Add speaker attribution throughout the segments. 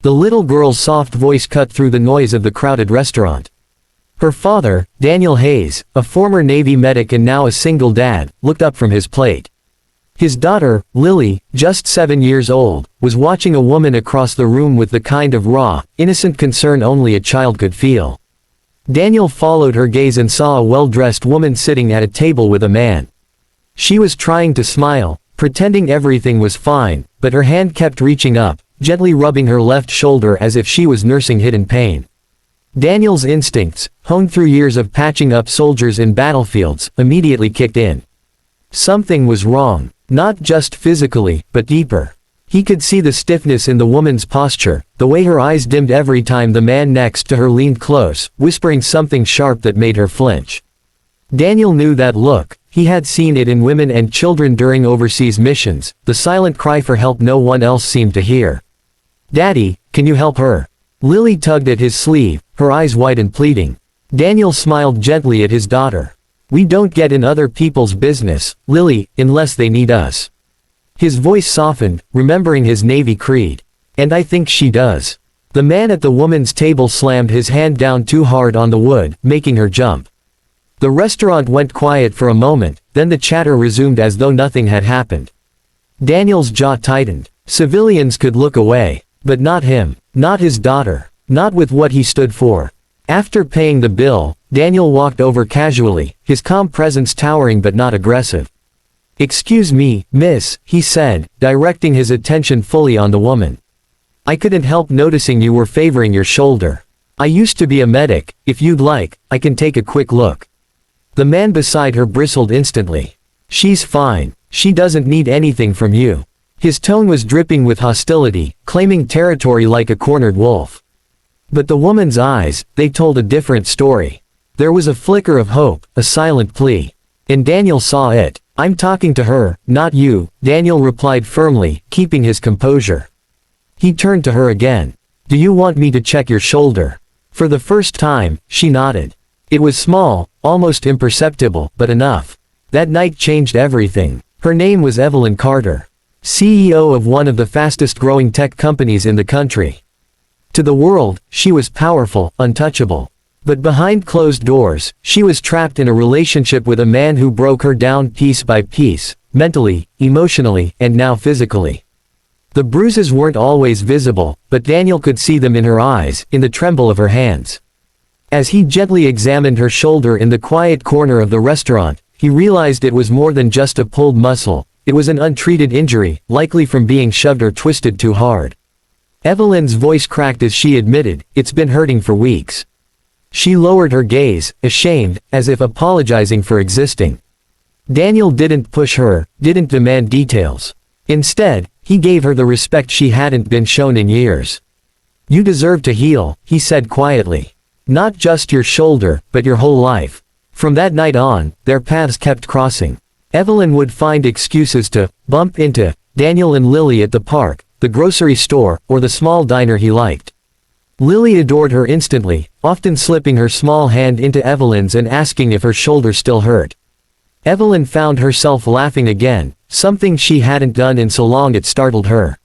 Speaker 1: The little girl's soft voice cut through the noise of the crowded restaurant. Her father, Daniel Hayes, a former Navy medic and now a single dad, looked up from his plate. His daughter, Lily, just 7 years old, was watching a woman across the room with the kind of raw, innocent concern only a child could feel. Daniel followed her gaze and saw a well-dressed woman sitting at a table with a man. She was trying to smile, pretending everything was fine, but her hand kept reaching up, gently rubbing her left shoulder as if she was nursing hidden pain. Daniel's instincts, honed through years of patching up soldiers in battlefields, immediately kicked in. Something was wrong, not just physically, but deeper. He could see the stiffness in the woman's posture, the way her eyes dimmed every time the man next to her leaned close, whispering something sharp that made her flinch. Daniel knew that look. He had seen it in women and children during overseas missions, the silent cry for help no one else seemed to hear. "Daddy, can you help her?" Lily tugged at his sleeve, her eyes wide and pleading. Daniel smiled gently at his daughter. "We don't get in other people's business, Lily, unless they need us." His voice softened, remembering his Navy creed. "And I think she does." The man at the woman's table slammed his hand down too hard on the wood, making her jump. The restaurant went quiet for a moment, then the chatter resumed as though nothing had happened. Daniel's jaw tightened. Civilians could look away. But not him. Not his daughter. Not with what he stood for. After paying the bill, Daniel walked over casually, his calm presence towering but not aggressive. "Excuse me, miss," he said, directing his attention fully on the woman. "I couldn't help noticing you were favoring your shoulder. I used to be a medic. If you'd like, I can take a quick look." The man beside her bristled instantly. "She's fine. She doesn't need anything from you." His tone was dripping with hostility, claiming territory like a cornered wolf. But the woman's eyes, they told a different story. There was a flicker of hope, a silent plea. And Daniel saw it. "I'm talking to her, not you," Daniel replied firmly, keeping his composure. He turned to her again. "Do you want me to check your shoulder?" For the first time, she nodded. It was small, almost imperceptible, but enough. That night changed everything. Her name was Evelyn Carter, CEO of one of the fastest-growing tech companies in the country. To the world, she was powerful, untouchable. But behind closed doors, she was trapped in a relationship with a man who broke her down piece by piece, mentally, emotionally, and now physically. The bruises weren't always visible, but Daniel could see them in her eyes, in the tremble of her hands. As he gently examined her shoulder in the quiet corner of the restaurant, he realized it was more than just a pulled muscle. It was an untreated injury, likely from being shoved or twisted too hard. Evelyn's voice cracked as she admitted, "It's been hurting for weeks." She lowered her gaze, ashamed, as if apologizing for existing. Daniel didn't push her, didn't demand details. Instead, he gave her the respect she hadn't been shown in years. "You deserve to heal," he said quietly. "Not just your shoulder, but your whole life." From that night on, their paths kept crossing. Evelyn would find excuses to bump into Daniel and Lily at the park, the grocery store, or the small diner he liked. Lily adored her instantly, often slipping her small hand into Evelyn's and asking if her shoulder still hurt. Evelyn found herself laughing again, something she hadn't done in so long it startled her.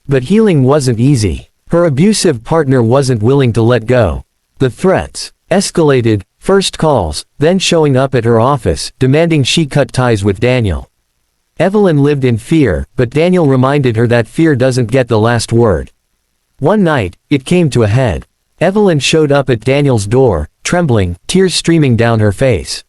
Speaker 1: But healing wasn't easy. Her abusive partner wasn't willing to let go. The threats escalated, first calls, then showing up at her office, demanding she cut ties with Daniel. Evelyn lived in fear, but Daniel reminded her that fear doesn't get the last word. One night, it came to a head. Evelyn showed up at Daniel's door, trembling, tears streaming down her face.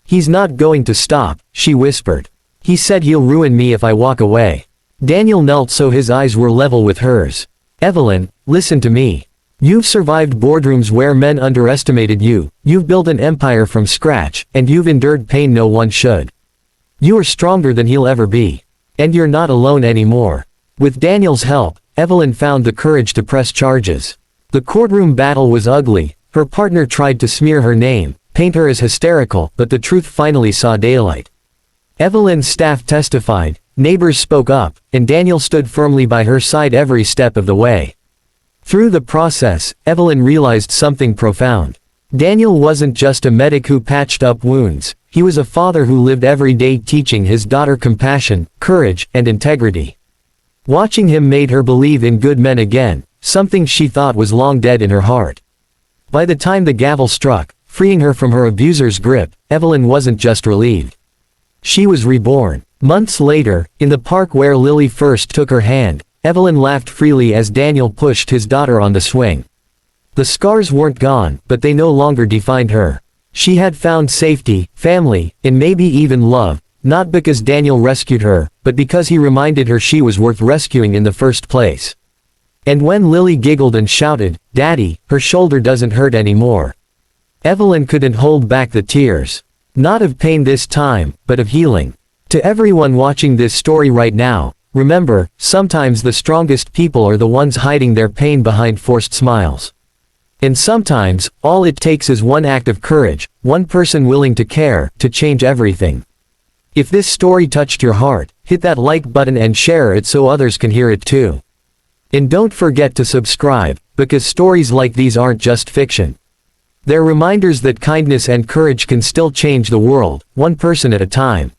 Speaker 1: "He's not going to stop," she whispered. "He said he'll ruin me if I walk away." Daniel knelt so his eyes were level with hers. "Evelyn, listen to me. You've survived boardrooms where men underestimated you, you've built an empire from scratch, and you've endured pain no one should. You are stronger than he'll ever be. And you're not alone anymore." With Daniel's help, Evelyn found the courage to press charges. The courtroom battle was ugly. Her partner tried to smear her name, paint her as hysterical, but the truth finally saw daylight. Evelyn's staff testified, neighbors spoke up, and Daniel stood firmly by her side every step of the way. Through the process, Evelyn realized something profound. Daniel wasn't just a medic who patched up wounds, he was a father who lived every day teaching his daughter compassion, courage, and integrity. Watching him made her believe in good men again, something she thought was long dead in her heart. By the time the gavel struck, freeing her from her abuser's grip, Evelyn wasn't just relieved. She was reborn. Months later, in the park where Lily first took her hand, Evelyn laughed freely as Daniel pushed his daughter on the swing. The scars weren't gone, but they no longer defined her. She had found safety, family, and maybe even love, not because Daniel rescued her, but because he reminded her she was worth rescuing in the first place. And when Lily giggled and shouted, "Daddy," her shoulder doesn't hurt anymore. Evelyn couldn't hold back the tears. Not of pain this time, but of healing. To everyone watching this story right now, remember, sometimes the strongest people are the ones hiding their pain behind forced smiles. And sometimes, all it takes is one act of courage, one person willing to care, to change everything. If this story touched your heart, hit that like button and share it so others can hear it too. And don't forget to subscribe, because stories like these aren't just fiction. They're reminders that kindness and courage can still change the world, one person at a time.